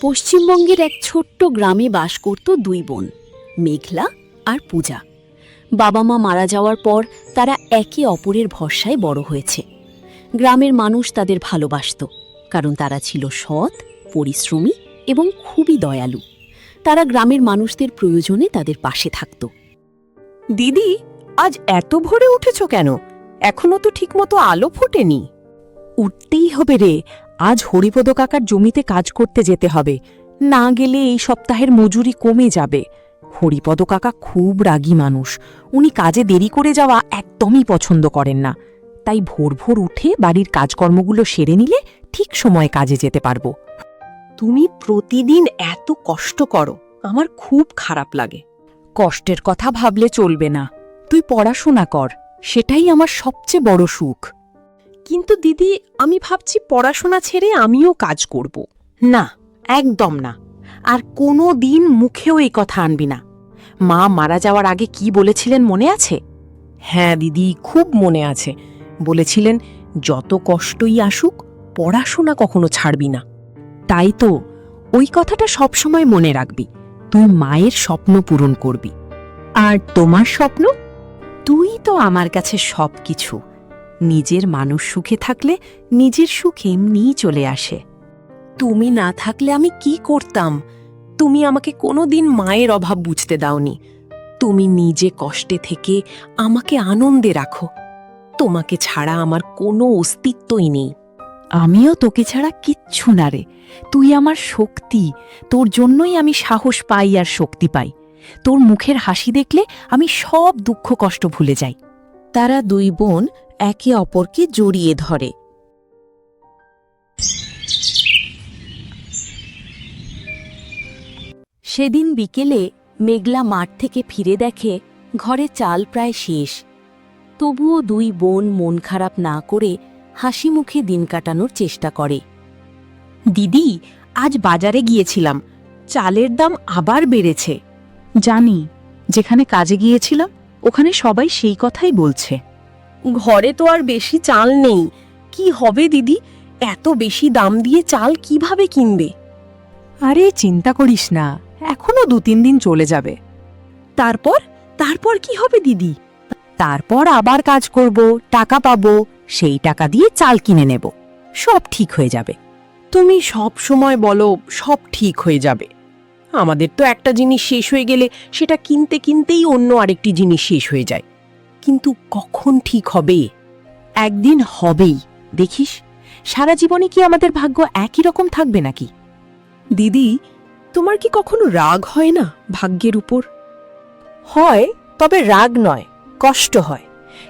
পশ্চিমবঙ্গের এক ছোট্ট গ্রামে বাস করত দুই বোন, মেঘলা আর পূজা। বাবা মা মারা যাওয়ার পর তারা একে অপরের ভরসায় বড় হয়েছে। গ্রামের মানুষ তাদের ভালোবাসত, কারণ তারা ছিল সৎ, পরিশ্রমী এবং খুবই দয়ালু। তারা গ্রামের মানুষদের প্রয়োজনে তাদের পাশে থাকত। দিদি, আজ এত ভোরে উঠেছ কেন? এখনো তো ঠিকমতো আলো ফোটেনি। উঠতেই হবে রে, আজ হরিপদ কাকার জমিতে কাজ করতে যেতে হবে। না গেলে এই সপ্তাহের মজুরি কমে যাবে। হরিপদ কাকা খুব রাগী মানুষ, উনি কাজে দেরি করে যাওয়া একদমই পছন্দ করেন না। তাই ভোর ভোর উঠে বাড়ির কাজকর্মগুলো সেরে নিলে ঠিক সময়ে কাজে যেতে পারবো। তুমি প্রতিদিন এত কষ্ট করো, আমার খুব খারাপ লাগে। কষ্টের কথা ভাবলে চলবে না, তুই পড়াশোনা কর, সেটাই আমার সবচেয়ে বড় সুখ। কিন্তু দিদি, আমি ভাবছি পড়াশোনা ছেড়ে আমিও কাজ করব। না, একদম না। আর কোনো দিন মুখেও এই কথা আনবি না। মা মারা যাওয়ার আগে কি বলেছিলেন মনে আছে? হ্যাঁ দিদি, খুব মনে আছে। বলেছিলেন, যত কষ্টই আসুক পড়াশোনা কখনো ছাড়বি না। তাই তো, ওই কথাটা সবসময় মনে রাখবি। তুই মায়ের স্বপ্ন পূরণ করবি। আর তোমার স্বপ্ন? তুই তো আমার কাছে সব কিছু। নিজের মানুষ সুখে থাকলে নিজের সুখ এমনিই চলে আসে। তুমি না থাকলে আমি কি করতাম? তুমি আমাকে কোনোদিন মায়ের অভাব বুঝতে দাওনি। তুমি নিজে কষ্টে থেকে আমাকে আনন্দে রাখো। তোমাকে ছাড়া আমার কোনো অস্তিত্বই নেই। আমিও তোকে ছাড়া কিচ্ছু না রে। তুই আমার শক্তি। তোর জন্যই আমি সাহস পাই আর শক্তি পাই। তোর মুখের হাসি দেখলে আমি সব দুঃখ কষ্ট ভুলে যাই। তারা দুই বোন একে অপরকে জড়িয়ে ধরে। সেদিন বিকেলে মেঘলা মাঠ থেকে ফিরে দেখে ঘরে চাল প্রায় শেষ। তবুও দুই বোন মন খারাপ না করে হাসি মুখে দিন কাটানোর চেষ্টা করে। দিদি, আজ বাজারে গিয়েছিলাম, চালের দাম আবার বেড়েছে। জানি, যেখানে কাজে গিয়েছিলাম ওখানে সবাই সেই কথাই বলছে। ঘরে তো আর বেশি চাল নেই। কি হবে দিদি? এত বেশি দাম দিয়ে চাল কিভাবে কিনবে? আরে চিন্তা করিস না, এখনো 2-3 দিন চলে যাবে। তারপর তারপর কি হবে দিদি? তারপর আবার কাজ করব, টাকা পাবো, সেই টাকা দিয়ে চাল কিনে নেব। সব ঠিক হয়ে যাবে। তুমি সব সময় বলো সব ঠিক হয়ে যাবে। আমাদের তো একটা জিনিস শেষ হয়ে গেলে সেটা কিনতে কিনতেই অন্য আরেকটি জিনিস শেষ হয়ে যায়। কিন্তু কখন ঠিক হবে? একদিন হবেই, দেখিস। সারা জীবনে কি আমাদের ভাগ্য একই রকম থাকবে নাকি? দিদি, তোমার কি কখনো রাগ হয় না ভাগ্যের উপর? হয়, তবে রাগ নয়, কষ্ট হয়।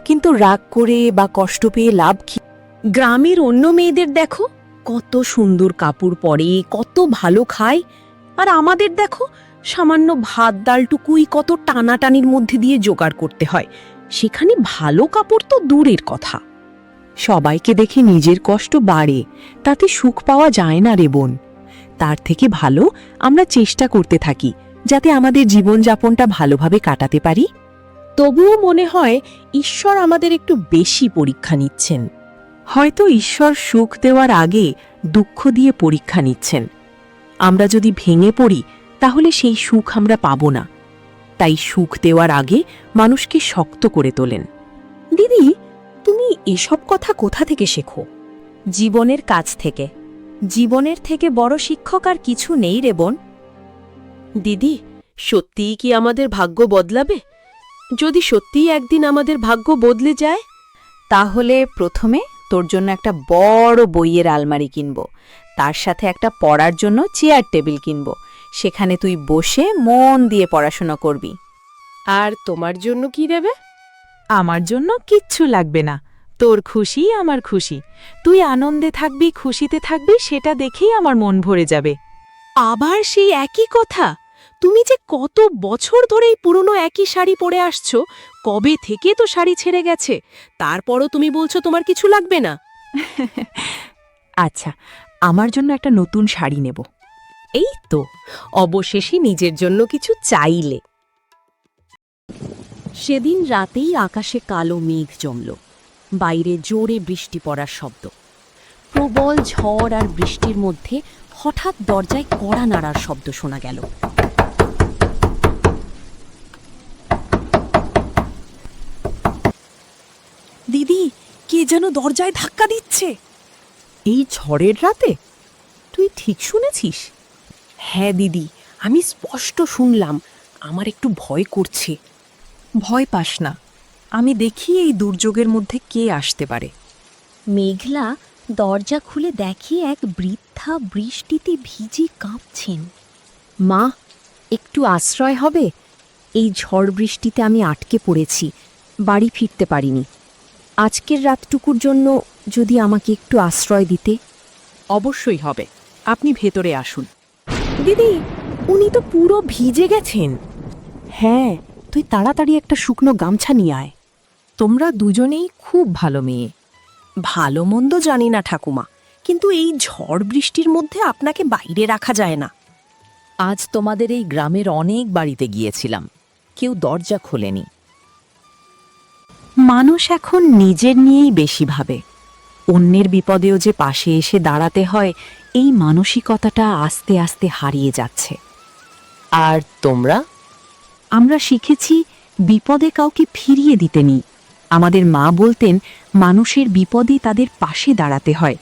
কিন্তু রাগ করে বা কষ্ট পেয়ে লাভ কি? গ্রামের অন্য মেয়েদের দেখো, কত সুন্দর কাপড় পরে, কত ভালো খায়। আর আমাদের দেখো, সামান্য ভাত ডালটুকুই কত টানাটানির মধ্যে দিয়ে জোগাড় করতে হয়। সেখানে ভালো কাপড় তো দূরের কথা। সবাইকে দেখে নিজের কষ্ট বাড়ে, তাতে সুখ পাওয়া যায় না রে বোন। তার থেকে ভালো আমরা চেষ্টা করতে থাকি যাতে আমাদের জীবনযাপনটা ভালোভাবে কাটাতে পারি। তবুও মনে হয় ঈশ্বর আমাদের একটু বেশি পরীক্ষা নিচ্ছেন। হয়তো ঈশ্বর সুখ দেওয়ার আগে দুঃখ দিয়ে পরীক্ষা নিচ্ছেন। আমরা যদি ভেঙে পড়ি তাহলে সেই সুখ আমরা পাব না। তাই সুখ দেওয়ার আগে মানুষকে শক্ত করে তোলেন। দিদি, তুমি এসব কথা কোথা থেকে শেখো? জীবনের কাছ থেকে। জীবনের থেকে বড় শিক্ষক আর কিছু নেই রে বোন। দিদি, সত্যিই কি আমাদের ভাগ্য বদলাবে? যদি সত্যিই একদিন আমাদের ভাগ্য বদলে যায়, তাহলে প্রথমে তোর জন্য একটা বড় বইয়ের আলমারি কিনব, তার সাথে একটা পড়ার জন্য চেয়ার টেবিল কিনব। সেখানে তুই বসে মন দিয়ে পড়াশোনা করবি। আর তোমার জন্য কি দেবে? আমার জন্য কিচ্ছু লাগবে না। তোর খুশি আমার খুশি। তুই আনন্দে থাকবি, খুশিতে থাকবি, সেটা দেখেই আমার মন ভরে যাবে। আবার সেই একই কথা? তুমি যে কত বছর ধরেই পুরনো একই শাড়ি পরে আসছো, কবে থেকে তো শাড়ি ছেড়ে গেছে, তারপরও তুমি বলছো তোমার কিছু লাগবে না। আচ্ছা, আমার জন্য একটা নতুন শাড়ি নেব। এই তো, অবশেষে নিজের জন্য কিছু চাইলে। সেদিন রাতেই আকাশে কালো মেঘ জমল। বাইরে জোরে বৃষ্টি পড়ার শব্দ। প্রবল ঝড় আর বৃষ্টির মধ্যে হঠাৎ দরজায় কড়া নাড়ার শব্দ শোনা গেল। দিদি, কে যেন দরজায় ধাক্কা দিচ্ছে। এই ঝড়ের রাতে? তুই ঠিক শুনেছিস? হ্যাঁ দিদি, আমি স্পষ্ট শুনলাম। আমার একটু ভয় করছে। ভয় পাস না, আমি দেখি এই দুর্যোগের মধ্যে কে আসতে পারে। মেঘলা দরজা খুলে দেখে এক বৃদ্ধা বৃষ্টিতে ভিজে কাঁপছেন। মা, একটু আশ্রয় হবে? এই ঝড় বৃষ্টিতে আমি আটকে পড়েছি, বাড়ি ফিরতে পারিনি। আজকের রাতটুকুর জন্য যদি আমাকে একটু আশ্রয় দিতে। অবশ্যই হবে, আপনি ভেতরে আসুন। দিদি, উনি তো পুরো ভিজে গেছেন। হ্যাঁ, তুই তাড়াতাড়ি একটা শুকনো গামছা নিয়ে আয়। তোমরা দুজনেই খুব ভালো মেয়ে। ভালো মন্দ জানি না ঠাকুমা, কিন্তু এই ঝড় বৃষ্টির মধ্যে আপনাকে বাইরে রাখা যায় না। আজ তোমাদের এই গ্রামের অনেক বাড়িতে গিয়েছিলাম, কেউ দরজা খোলেনি। মানুষ এখন নিজের নিয়েই বেশি ভাবে। অন্যের বিপদেও যে পাশে এসে দাঁড়াতে হয়, এই মানসিকতাটা আস্তে আস্তে হারিয়ে যাচ্ছে। আর তোমরা? আমরা শিখেছি বিপদে কাউকে ফিরিয়ে দিতে নেই। আমাদের মা বলতেন মানুষের বিপদে তাদের পাশে দাঁড়াতে হয়,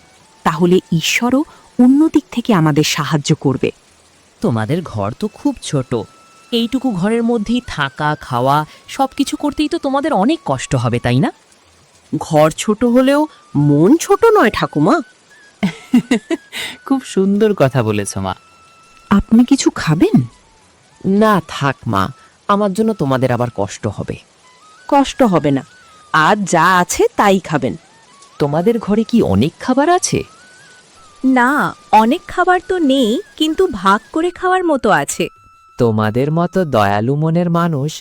তাহলে ঈশ্বরও অন্য দিক থেকে আমাদের সাহায্য করবে। তোমাদের ঘর তো খুব ছোট, এইটুকু ঘরের মধ্যেই থাকা খাওয়া সবকিছু করতেই তো তোমাদের অনেক কষ্ট হবে, তাই না? ঘর ছোট হলেও মন ছোট নয় ঠাকুমা। খুব সুন্দর কথা বলেছ মা। আপনি কিছু খাবেন? না থাক মা, আমার জন্য তোমাদের আবার কষ্ট হবে। কষ্ট হবে না, আজ যা আছে তাই খাবেন। তোমাদের ঘরে কি অনেক খাবার আছে? না, অনেক খাবার তো নেই, কিন্তু ভাগ করে খাওয়ার মতো আছে। তোমাদের মতো দয়ালু মনের মানুষ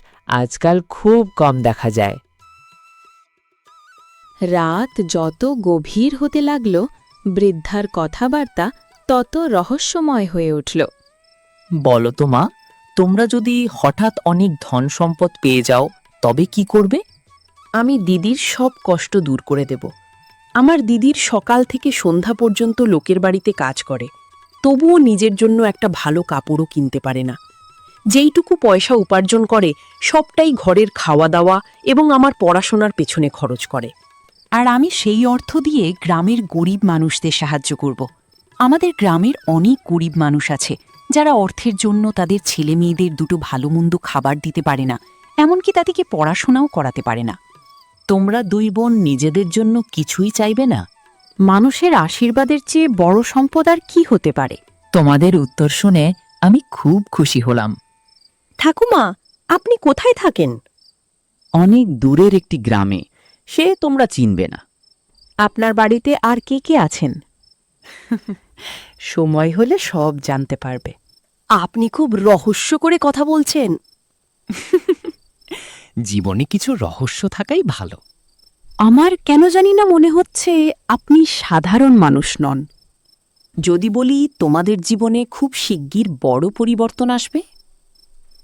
আজকাল খুব কম দেখা যায়। রাত যত গভীর হতে লাগল, বৃদ্ধার কথাবার্তা তত রহস্যময় হয়ে উঠল। বলো তো মা, তোমরা যদি হঠাৎ অনেক ধন সম্পদ পেয়ে যাও তবে কি করবে? আমি দিদির সব কষ্ট দূর করে দেব। আমার দিদির সকাল থেকে সন্ধ্যা পর্যন্ত লোকের বাড়িতে কাজ করে, তবুও নিজের জন্য একটা ভালো কাপড়ও কিনতে পারে না। যেইটুকু পয়সা উপার্জন করে সবটাই ঘরের খাওয়া দাওয়া এবং আমার পড়াশোনার পেছনে খরচ করে। আর আমি সেই অর্থ দিয়ে গ্রামের গরিব মানুষদের সাহায্য করব। আমাদের গ্রামের অনেক গরিব মানুষ আছে যারা অর্থের জন্য তাদের ছেলে মেয়েদের দুটো ভালো মন্দ খাবার দিতে পারে না, এমনকি তাদেরকে পড়াশোনাও করাতে পারে না। তোমরা দুই বোন নিজেদের জন্য কিছুই চাইবে না? মানুষের আশীর্বাদের চেয়ে বড় সম্পদ আর কি হতে পারে? তোমাদের উত্তর শুনে আমি খুব খুশি হলাম। ঠাকুমা, আপনি কোথায় থাকেন? অনেক দূরের একটি গ্রামে, সে তোমরা চিনবে না। আপনার বাড়িতে আর কে কে আছেন? সময় হলে সব জানতে পারবে। আপনি খুব রহস্য করে কথা বলছেন। জীবনে কিছু রহস্য থাকাই ভালো। আমার কেন জানি না মনে হচ্ছে আপনি সাধারণ মানুষ নন। যদি বলি তোমাদের জীবনে খুব শিগগির বড় পরিবর্তন আসবে?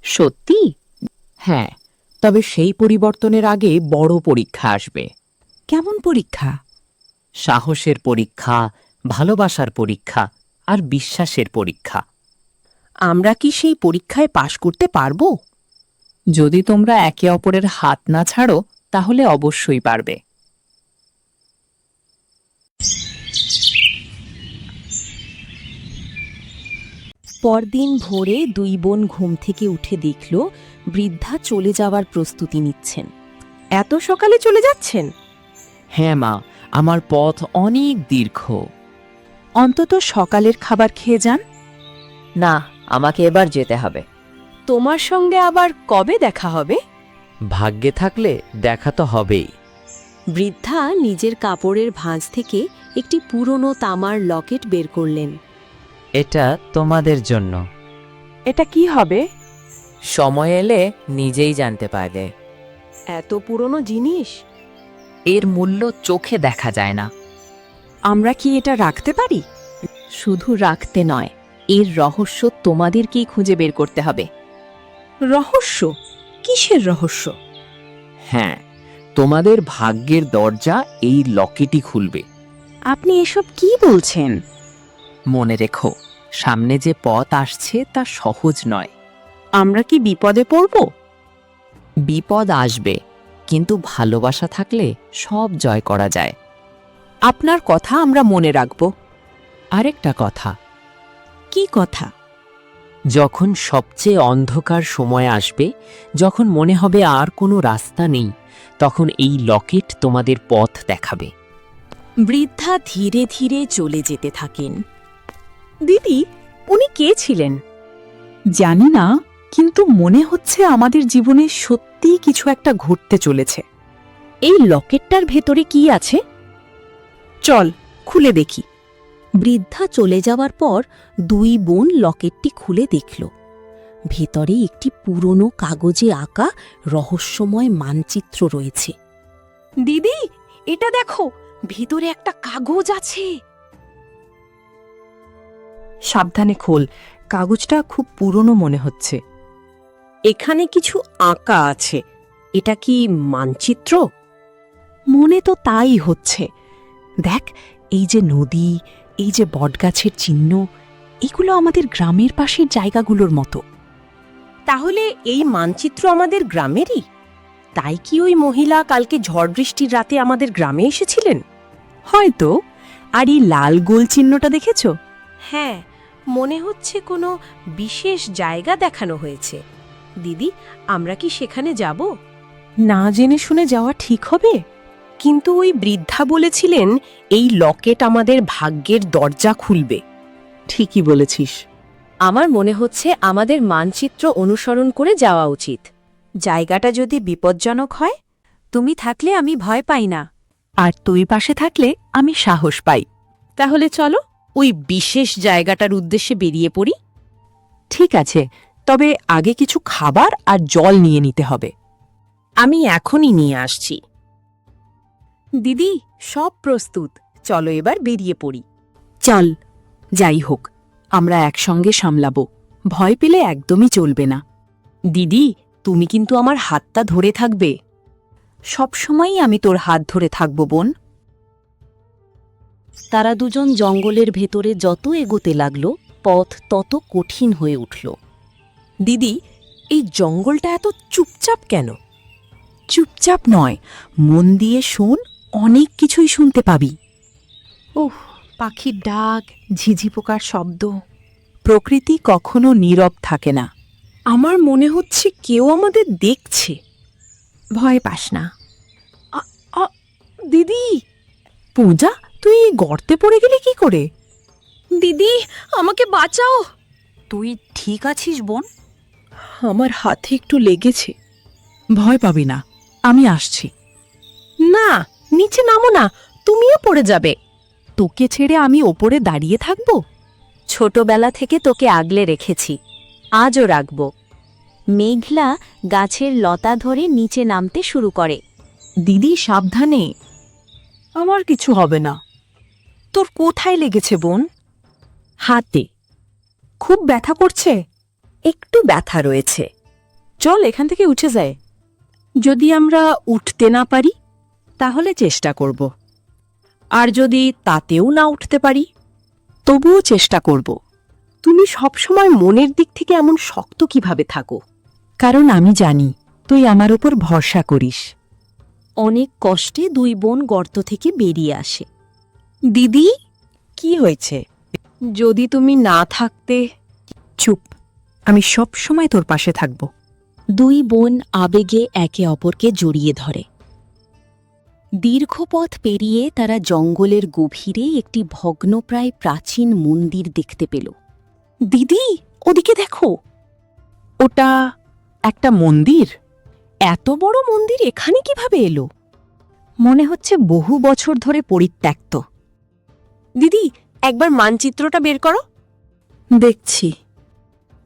সত্যি? হ্যাঁ, তবে সেই পরিবর্তনের আগে বড় পরীক্ষা আসবে। কেমন পরীক্ষা? সাহসের পরীক্ষা, ভালোবাসার পরীক্ষা আর বিশ্বাসের পরীক্ষা। আমরা কি সেই পরীক্ষায় পাশ করতে পারবো? যদি তোমরা একে অপরের হাত না ছাড়ো তাহলে অবশ্যই পারবে। পরদিন ভোরে দুই বোন ঘুম থেকে উঠে দেখল বৃদ্ধা চলে যাওয়ার প্রস্তুতি নিচ্ছেন। এত সকালে চলে যাচ্ছেন? হ্যাঁ মা, আমার পথ অনেক দীর্ঘ। অন্তত সকালের খাবার খেয়ে যান। না, আমাকে এবার যেতে হবে। তোমার সঙ্গে আবার কবে দেখা হবে? ভাগ্যে থাকলে দেখা তো হবেই। বৃদ্ধা নিজের কাপড়ের ভাঁজ থেকে একটি পুরনো তামার লকেট বের করলেন। এটা তোমাদের জন্য। এটা কি হবে? সময় এলে নিজেই জানতে পারবে। এত পুরনো জিনিস? এর মূল্য চোখে দেখা যায় না। আমরা কি এটা রাখতে পারি? শুধু রাখতে নয়, এর রহস্য তোমাদেরকেই খুঁজে বের করতে হবে। রহস্য? কিসের রহস্য? হ্যাঁ, তোমাদের ভাগ্যের দরজা এই লকেটই খুলবে। আপনি এসব কি বলছেন? মনে রেখো, সামনে যে পথ আসছে তা সহজ নয়। আমরা কি বিপদে পড়ব? বিপদ আসবে, কিন্তু ভালোবাসা থাকলে সব জয় করা যায়। আপনার কথা আমরা মনে রাখব। আরেকটা কথা, কি কথা? যখন সবচেয়ে অন্ধকার সময় আসবে, যখন মনে হবে আর কোনো রাস্তা নেই, তখন এই লকেট তোমাদের পথ দেখাবে। বৃদ্ধা ধীরে ধীরে চলে যেতে থাকেন। দিদি, উনি কে ছিলেন? জানি না, কিন্তু মনে হচ্ছে আমাদের জীবনে সত্যিই কিছু একটা ঘটতে চলেছে। এই লকেটটার ভেতরে কি আছে? চল খুলে দেখি। বৃদ্ধা চলে যাওয়ার পর দুই বোন লকেটটি খুলে দেখল। ভেতরে একটি পুরনো কাগজে আঁকা রহস্যময় মানচিত্র রয়েছে। দিদি, এটা দেখো, ভিতরে একটা কাগজ আছে। সাবধানে খোল, কাগজটা খুব পুরনো মনে হচ্ছে। এখানে কিছু আঁকা আছে। এটা কি মানচিত্র? মনে তো তাই হচ্ছে। দেখ, এই যে নদী, এই যে বটগাছের চিহ্ন, এগুলো আমাদের গ্রামের পাশের জায়গাগুলোর মতো। তাহলে এই মানচিত্র আমাদের গ্রামেরই? তাই কি ওই মহিলা কালকে ঝড় বৃষ্টির রাতে আমাদের গ্রামে এসেছিলেন? হয়তো। আর এই লাল গোল চিহ্নটা দেখেছ? হ্যাঁ, মনে হচ্ছে কোনো বিশেষ জায়গা দেখানো হয়েছে। দিদি, আমরা কি সেখানে যাব? না জেনে শুনে যাওয়া ঠিক হবে? কিন্তু ওই বৃদ্ধা বলেছিলেন এই লকেট আমাদের ভাগ্যের দরজা খুলবে। ঠিকই বলেছিস। আমার মনে হচ্ছে আমাদের মানচিত্র অনুসরণ করে যাওয়া উচিত। জায়গাটা যদি বিপজ্জনক হয়, তুমি থাকলে আমি ভয় পাই না। আর তুই পাশে থাকলে আমি সাহস পাই। তাহলে চলো ওই বিশেষ জায়গাটার উদ্দেশ্যে বেরিয়ে পড়ি। ঠিক আছে, তবে আগে কিছু খাবার আর জল নিয়ে নিতে হবে। আমি এখনই নিয়ে আসছি। দিদি, সব প্রস্তুত, চলো এবার বেরিয়ে পড়ি। চল। যাই হোক, আমরা একসঙ্গে সামলাবো, ভয় পেলে একদমই চলবে না। দিদি, তুমি কিন্তু আমার হাতটা ধরে থাকবে। সবসময়ই আমি তোর হাত ধরে থাকব, বোন। তারা দুজন জঙ্গলের ভেতরে যত এগোতে লাগল, পথ তত কঠিন হয়ে উঠল। দিদি, এই জঙ্গলটা এত চুপচাপ কেন? চুপচাপ নয়, মন দিয়ে শোন, অনেক কিছুই শুনতে পাবি। ওহ, পাখির ডাক, ঝিঝি পোকার শব্দ। প্রকৃতি কখনো নীরব থাকে না। আমার মনে হচ্ছে কেউ আমাদের দেখছে। ভয় পাস না। দিদি! পূজা, তুই এই গর্তে পড়ে গেলি কি করে? দিদি, আমাকে বাঁচাও। তুই ঠিক আছিস, বোন? আমার হাতে একটু লেগেছে। ভয় পাবি না, আমি আসছি। না, নিচে নামো না, তুমিও পড়ে যাবে। তোকে ছেড়ে আমি ওপরে দাঁড়িয়ে থাকব? ছোটবেলা থেকে তোকে আগলে রেখেছি, আজও রাখব। মেঘলা গাছের লতা ধরে নিচে নামতে শুরু করে। দিদি, সাবধানে। আমার কিছু হবে না। তোর কোথায় লেগেছে, বোন? হাতে। খুব ব্যথা করছে? একটু ব্যথা রয়েছে। চল এখান থেকে উঠে যায়। যদি আমরা উঠতে না পারি? তাহলে চেষ্টা করব। আর যদি তাতেও না উঠতে পারি? তবুও চেষ্টা করব। তুমি সবসময় মনের দিক থেকে এমন শক্ত কিভাবে থাকো? কারণ আমি জানি তুই আমার উপর ভরসা করিস। অনেক কষ্টে দুই বোন গর্ত থেকে বেরিয়ে আসে। দিদি, কি হয়েছে? যদি তুমি না থাকতে। চুপ, আমি সব সময় তোর পাশে থাকব। দুই বোন আবেগে একে অপরকে জড়িয়ে ধরে। দীর্ঘ পথ পেরিয়ে তারা জঙ্গলের গভীরে একটি ভগ্নপ্রায় প্রাচীন মন্দির দেখতে পেল। দিদি, ওদিকে দেখো। ওটা একটা মন্দির। এত বড় মন্দির এখানে কিভাবে এলো? মনে হচ্ছে বহু বছর ধরে পরিত্যক্ত। দিদি, একবার মানচিত্রটা বের করো। দেখছি।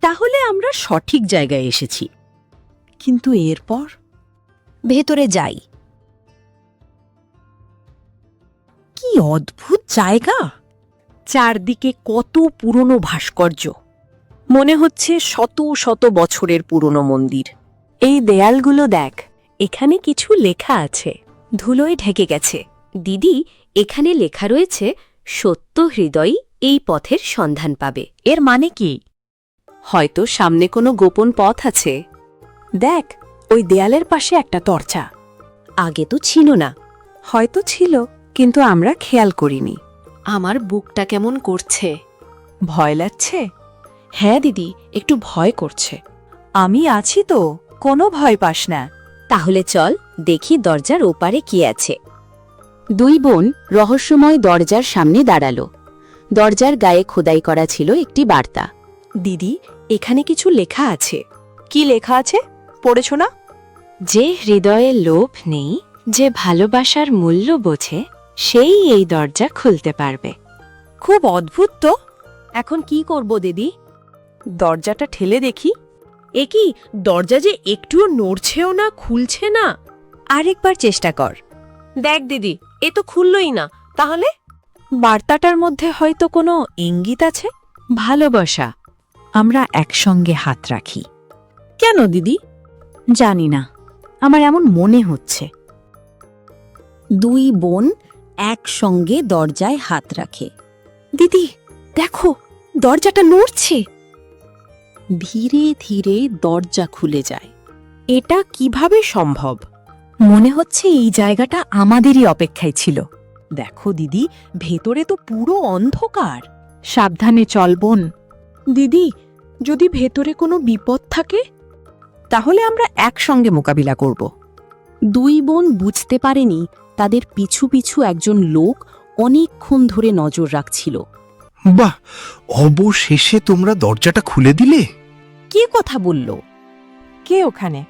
তাহলে আমরা সঠিক জায়গায় এসেছি। কিন্তু এরপর? ভেতরে যাই। কি অদ্ভুত জায়গা! চারদিকে কত পুরনো ভাস্কর্য। মনে হচ্ছে শত শত বছরের পুরনো মন্দির। এই দেয়ালগুলো দেখ, এখানে কিছু লেখা আছে। ধুলোয় ঢেকে গেছে। দিদি, এখানে লেখা রয়েছে সত্য হৃদয়ী এই পথের সন্ধান পাবে। এর মানে কি? হয়তো সামনে কোনো গোপন পথ আছে। দেখ, ওই দেয়ালের পাশে একটা দরজা। আগে তো ছিল না। হয়তো ছিল, কিন্তু আমরা খেয়াল করিনি। আমার বুকটা কেমন করছে। ভয় লাগছে? হ্যাঁ দিদি, একটু ভয় করছে। আমি আছি তো, কোনো ভয় পাস না। তাহলে চল দেখি দরজার ওপারে কি আছে। দুই বোন রহস্যময় দরজার সামনে দাঁড়ালো। দরজার গায়ে খোদাই করা ছিল একটি বার্তা। দিদি, এখানে কিছু লেখা আছে। কি লেখা আছে? পড়েছ না? যে হৃদয়ে লোভ নেই, যে ভালোবাসার মূল্য বোঝে, সেই এই দরজা খুলতে পারবে। খুব অদ্ভুত তো। এখন কি করব দিদি? দরজাটা ঠেলে দেখি। এ কি, দরজা যে একটুও নড়ছেও না, খুলছে না। আরেকবার চেষ্টা কর। দেখ দিদি, এ তো খুললই না। তাহলে বার্তাটার মধ্যে হয়তো কোনো ইঙ্গিত আছে। ভালোবাসা, আমরা একসঙ্গে হাত রাখি। কেন দিদি? জানি না, আমার এমন মনে হচ্ছে। দুই বোন একসঙ্গে দরজায় হাত রাখে। দিদি, দেখো, দরজাটা নড়ছে। ধীরে ধীরে দরজা খুলে যায়। এটা কিভাবে সম্ভব? মনে হচ্ছে এই জায়গাটা আমাদেরই অপেক্ষায় ছিল। দেখো দিদি, ভেতরে তো পুরো অন্ধকার। সাবধানে চল বোন। দিদি, যদি ভেতরে কোনো বিপদ থাকে? তাহলে আমরা একসঙ্গে মোকাবিলা করব। দুই বোন বুঝতে পারেনি তাদের পিছু পিছু একজন লোক অনেকক্ষণ ধরে নজর রাখছিল। বাহ, অবশেষে তোমরা দরজাটা খুলে দিলে। কে কথা বলল? কে ওখানে?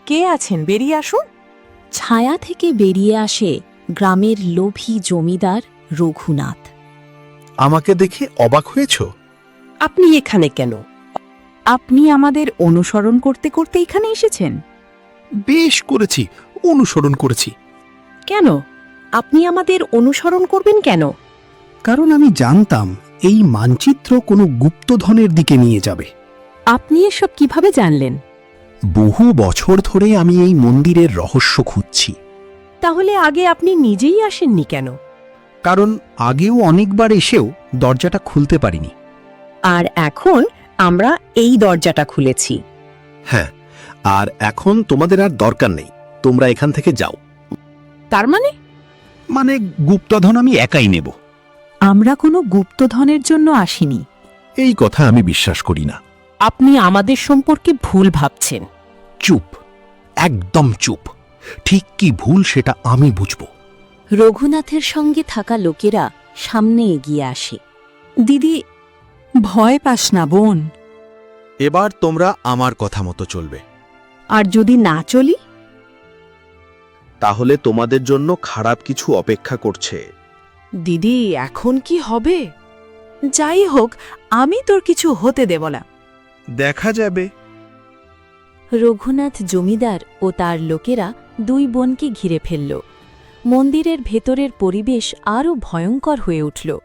কে আছেন? বেরিয়ে আসুন। ছায়া থেকে বেরিয়ে আসে গ্রামের লোভী জমিদার রঘুনাথ। আমাকে দেখে অবাক হয়েছ? আপনি এখানে কেন? আপনি আমাদের অনুসরণ করতে করতে এখানে এসেছেন? বেশ করেছি, অনুসরণ করেছি। কেন? আপনি আমাদের অনুসরণ করবেন কেন? কারণ আমি জানতাম এই মানচিত্র কোনো গুপ্তধনের দিকে নিয়ে যাবে। আপনি এসব কিভাবে জানলেন? বহু বছর ধরে আমি এই মন্দিরের রহস্য খুঁজছি। তাহলে আগে আপনি নিজেই আসেননি কেন? কারণ আগেও অনেকবার এসেও দরজাটা খুলতে পারিনি। আর এখন আমরা এই দরজাটা খুলেছি। হ্যাঁ, আর এখন তোমাদের আর দরকার নেই, তোমরা এখান থেকে যাও। তার মানে? মানে গুপ্তধন আমি একাই নেব। আমরা কোনো গুপ্তধনের জন্য আসিনি। এই কথা আমি বিশ্বাস করি না। আপনি আমাদের সম্পর্কে ভুল ভাবছেন। চুপ, একদম চুপ। ঠিক কি ভুল সেটা আমি বুঝব। রঘুনাথের সঙ্গে থাকা লোকেরা সামনে এগিয়ে আসে। দিদি, ভয় পাস না বোন। এবার তোমরা আমার কথা মতো চলবে। আর যদি না চলি? তাহলে তোমাদের জন্য খারাপ কিছু অপেক্ষা করছে। দিদি, এখন কি হবে? যাই হোক, আমি তোর কিছু হতে দেব না। দেখা যাবে। রঘুনাথ জমিদার ও তার লোকেরা দুই বোনকে ঘিরে ফেলল। মন্দিরের ভেতরের পরিবেশ আরও ভয়ঙ্কর হয়ে উঠল।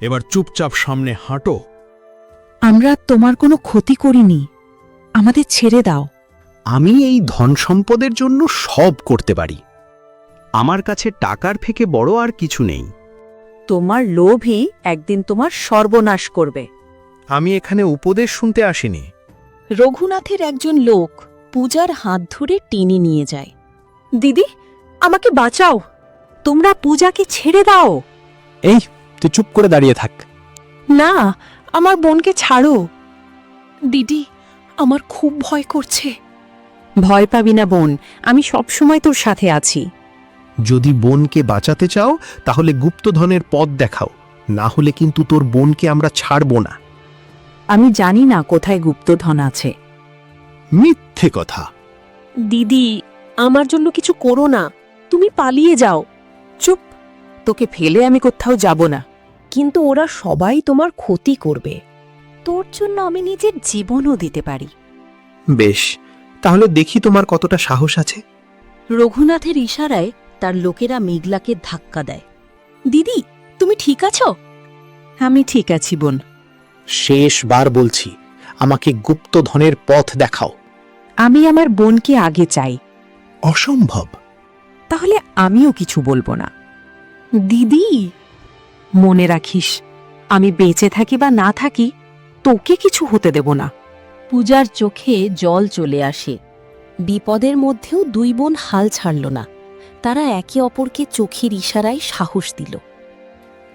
এবার চুপচাপ সামনে হাঁটো। আমরা তোমার কোনো ক্ষতি করিনি, আমাদের ছেড়ে দাও। আমি এই ধন সম্পদের জন্য সব করতে পারি। আমার কাছে টাকার থেকে বড় আর কিছু নেই। তোমার লোভই একদিন তোমার সর্বনাশ করবে। আমি এখানে উপদেশ শুনতে আসিনি। রঘুনাথের একজন লোক পূজার হাত ধরে টেনে নিয়ে যায়। দিদি, আমাকে বাঁচাও। তোমরা পূজাকে ছেড়ে দাও। এই, তুই চুপ করে দাঁড়িয়ে থাক। না, আমার বোনকে ছাড়ো। দিদি, আমার খুব ভয় করছে। ভয় পাবি না বোন, আমি সবসময় তোর সাথে আছি। যদি বোনকে বাঁচাতে চাও তাহলে গুপ্তধনের পথ দেখাও, না হলে কিন্তু তোর বোনকে আমরা ছাড়ব না। আমি জানি না কোথায় গুপ্তধন আছে। মিথ্যে কথা। দিদি, আমার জন্য কিছু করো না, তুমি পালিয়ে যাও। চুপ, তোকে ফেলে আমি কোথাও যাব না। কিন্তু ওরা সবাই তোমার ক্ষতি করবে। তোর জন্য আমি নিজের জীবনও দিতে পারি। বেশ, তাহলে দেখি তোমার কতটা সাহস আছে। রঘুনাথের ইশারায় তার লোকেরা মেঘলাকে ধাক্কা দেয়। দিদি, তুমি ঠিক আছো? আমি ঠিক আছি বোন। শেষবার বলছি, আমাকে গুপ্তধনের পথ দেখাও। আমি আমার বোনকে আগে চাই। অসম্ভব। তাহলে আমিও কিছু বলবো না। দিদি, মনে রাখিস, আমি বেঁচে থাকি বা না থাকি তোকে কিছু হতে দেব না। পূজার চোখে জল চলে আসে। বিপদের মধ্যেও দুই বোন হাল ছাড়ল না। তারা একে অপরকে চোখের ইশারায় সাহস দিল।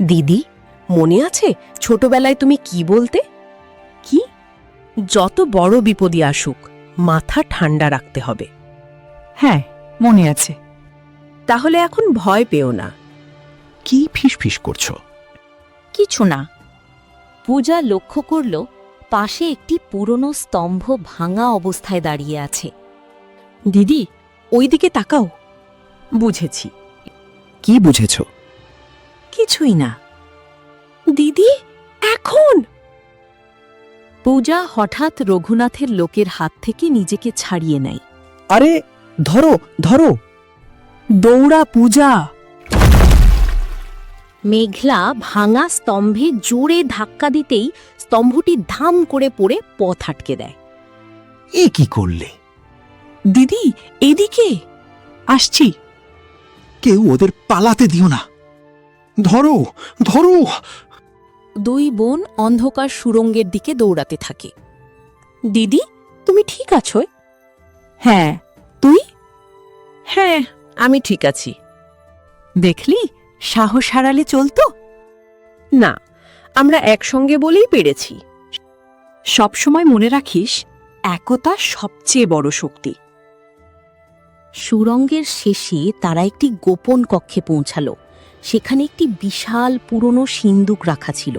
দিদি, মনে আছে ছোটবেলায় তুমি কি বলতে? কি? যত বড় বিপদই আসুক মাথা ঠান্ডা রাখতে হবে। হ্যাঁ, মনে আছে। তাহলে এখন ভয় পেও না। কি ফিসফিস করছো? কিছু না। পূজা লক্ষ্য করল পাশে একটি পুরনো স্তম্ভ ভাঙা অবস্থায় দাঁড়িয়ে আছে। দিদি, ওইদিকে তাকাও। বুঝেছি। কি বুঝেছ? কিছুই না। দিদি, এখন! পূজা হঠাৎ রঘুনাথের লোকের হাত থেকে নিজেকে ছাড়িয়ে নেয়। আরে ধরো ধরো! দৌড়া পূজা! মেঘলা ভাঙা স্তম্ভে জোরে ধাক্কা দিতেই স্তম্ভটি ধাম করে পড়ে পথ আটকে দেয়। এ কি করলে? দিদি, এদিকে আসছি। কেউ ওদের পালাতে দিও না। ধরো ধরো! দুই বোন অন্ধকার সুড়ঙ্গের দিকে দৌড়াতে থাকে। দিদি, তুমি ঠিক আছো? হ্যাঁ, তুই? হ্যাঁ, আমি ঠিক আছি। দেখলি, সাহস হারালে চলতো না। আমরা একসঙ্গে বলেই পেরেছি। সবসময় মনে রাখিস, একতা সবচেয়ে বড় শক্তি। সুড়ঙ্গের শেষে তারা একটি গোপন কক্ষে পৌঁছাল। সেখানে একটি বিশাল পুরনো সিন্দুক রাখা ছিল।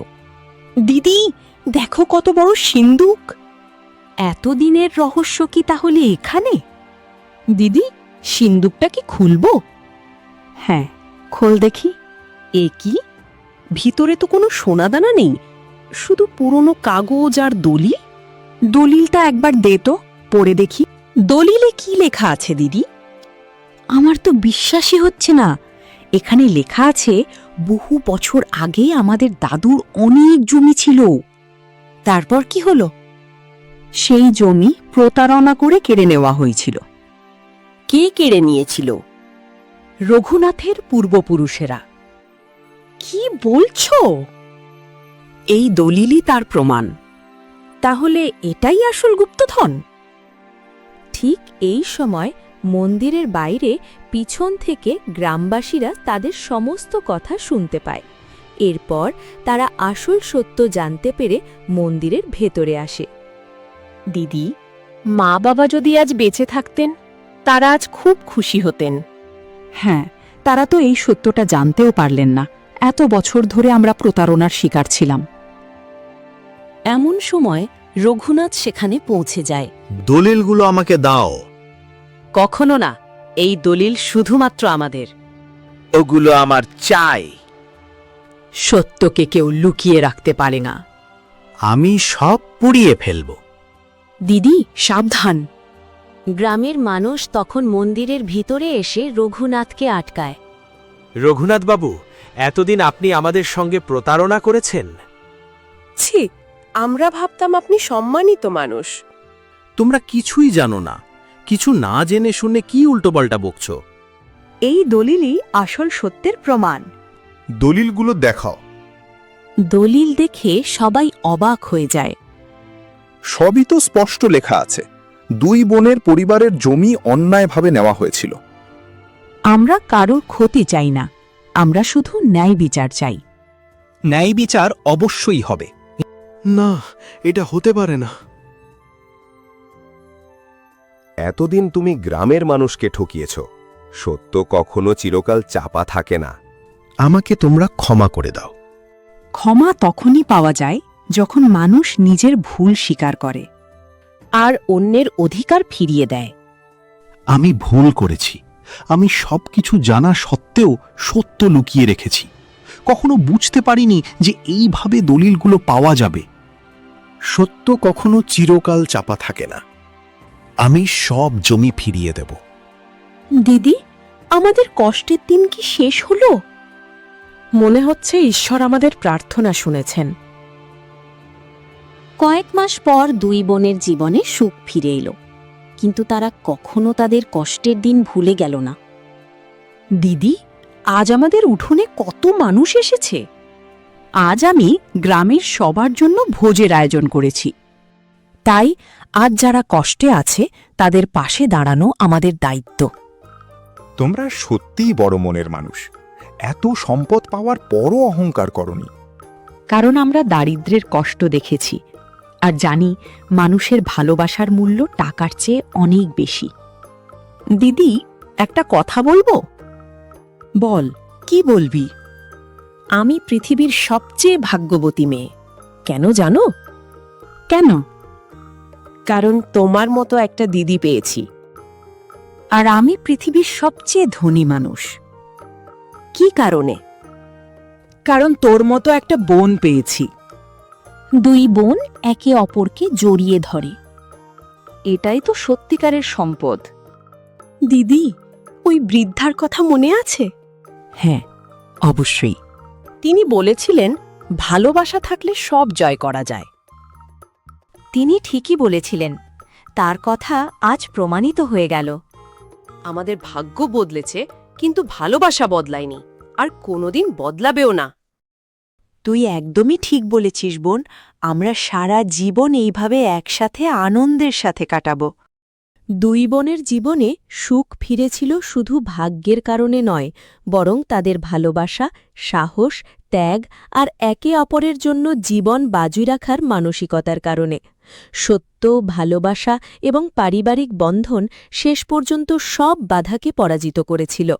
দিদি, দেখো কত বড় সিন্দুক! এতদিনের রহস্য কি তাহলে এখানে? দিদি, সিন্দুকটা কি খুলব? হ্যাঁ, খোল দেখি। এ কি? ভিতরে তো কোনো সোনাদানা নেই, শুধু পুরনো কাগজ আর দলিল। দলিলটা একবার দে তো, পড়ে দেখি। দলিলে কি লেখা আছে দিদি? আমার তো বিশ্বাসই হচ্ছে না। এখানে লেখা আছে, বহু বছর আগে আমাদের দাদুর অনেক জমি ছিল। তারপর কি হলো? সেই জমি প্রতারণা করে কেড়ে নেওয়া হয়েছিল। কে কেড়ে নিয়েছিল? রঘুনাথের পূর্বপুরুষেরা। কি বলছো? এই দলিলই তার প্রমাণ। তাহলে এটাই আসল গুপ্তধন? ঠিক এই সময় মন্দিরের বাইরে পিছন থেকে গ্রামবাসীরা তাদের সমস্ত কথা শুনতে পায়। এরপর তারা আসল সত্য জানতে পেরে মন্দিরের ভেতরে আসে। দিদি, মা বাবা যদি আজ বেঁচে থাকতেন, তারা আজ খুব খুশি হতেন। হ্যাঁ, তারা তো এই সত্যটা জানতেও পারলেন না। এত বছর ধরে আমরা প্রতারণার শিকার ছিলাম। এমন সময় রঘুনাথ সেখানে পৌঁছে যায়। দলিলগুলো আমাকে দাও। কখনো না, এই দলিল শুধুমাত্র আমাদের। ওগুলো আমার চাই। সত্যকে কেউ লুকিয়ে রাখতে পারে না। আমি সব পুড়িয়ে ফেলব। দিদি, সাবধান! গ্রামের মানুষ তখন মন্দিরের ভিতরে এসে রঘুনাথকে আটকায়। রঘুনাথ বাবু, এতদিন আপনি আমাদের সঙ্গে প্রতারণা করেছেন। ছি, আমরা ভাবতাম আপনি সম্মানিত মানুষ। তোমরা কিছুই জানো না। কিছু না জেনে শুনে কি উল্টোপাল্টা বকছ? এই দলিলই আসল সত্যের প্রমাণ। দলিলগুলো দেখাও। দলিল দেখে সবাই অবাক হয়ে যায়। সবই তো স্পষ্ট লেখা আছে। দুই বোনের পরিবারের জমি অন্যায়ভাবে নেওয়া হয়েছিল। আমরা কারোর ক্ষতি চাই না, আমরা শুধু ন্যায় বিচার চাই। ন্যায় বিচার অবশ্যই হবে। না, এটা হতে পারে না। এতদিন তুমি গ্রামের মানুষকে ঠকিয়েছ। সত্য কখনো চিরকাল চাপা থাকে না। আমাকে তোমরা ক্ষমা করে দাও। ক্ষমা তখনই পাওয়া যায় যখন মানুষ নিজের ভুল স্বীকার করে আর অন্যের অধিকার ফিরিয়ে দেয়। আমি ভুল করেছি। আমি সবকিছু জানা সত্ত্বেও সত্য লুকিয়ে রেখেছি। কখনো বুঝতে পারিনি যে এইভাবে দলিলগুলো পাওয়া যাবে। সত্য কখনো চিরকাল চাপা থাকে না। আমি সব জমি ফিরিয়ে দেব। দিদি, আমাদের কষ্টের দিন কি শেষ হলো? মনে হচ্ছে ঈশ্বর আমাদের প্রার্থনা শুনেছেন। কয়েক মাস পর দুই বোনের জীবনে সুখ ফিরে এলো, কিন্তু তারা কখনো তাদের কষ্টের দিন ভুলে গেল না। দিদি, আজ আমাদের উঠোনে কত মানুষ এসেছে। আজ আমি গ্রামের সবার জন্য ভোজের আয়োজন করেছি। তাই আজ যারা কষ্টে আছে তাদের পাশে দাঁড়ানো আমাদের দায়িত্ব। তোমরা সত্যিই বড় মনের মানুষ। এত সম্পদ পাওয়ার পরও অহংকার করনি। কারণ আমরা দারিদ্র্যের কষ্ট দেখেছি আর জানি মানুষের ভালোবাসার মূল্য টাকার চেয়ে অনেক বেশি। দিদি, একটা কথা বলবো? বল, কি বলবি? আমি পৃথিবীর সবচেয়ে ভাগ্যবতী মেয়ে। কেন জানো? কেন? কারণ তোমার মতো একটা দিদি পেয়েছি। আর আমি পৃথিবীর সবচেয়ে ধনী মানুষ। কি কারণে? কারণ তোর মতো একটা বোন পেয়েছি। দুই বোন একে অপরকে জড়িয়ে ধরে। এটাই তো সত্যিকারের সম্পদ। দিদি, ওই বৃদ্ধার কথা মনে আছে? হ্যাঁ, অবশ্যই। তিনি বলেছিলেন ভালোবাসা থাকলে সব জয় করা যায়। তিনি ঠিকই বলেছিলেন। তার কথা আজ প্রমাণিত হয়ে গেল। আমাদের ভাগ্য বদলেছে, কিন্তু ভালোবাসা বদলায়নি, আর কোনোদিন বদলাবেও না। তুই একদমই ঠিক বলেছিস বোন। আমরা সারা জীবন এইভাবে একসাথে আনন্দের সাথে কাটাবো। দুই বোনের জীবনে সুখ ফিরেছিল শুধু ভাগ্যের কারণে নয়, বরং তাদের ভালোবাসা, সাহস, ত্যাগ আর একে অপরের জন্য জীবন বাজি রাখার মানসিকতার কারণে। সত্য, ভালোবাসা এবং পারিবারিক বন্ধন শেষ পর্যন্ত সব বাধাকে পরাজিত করেছিল।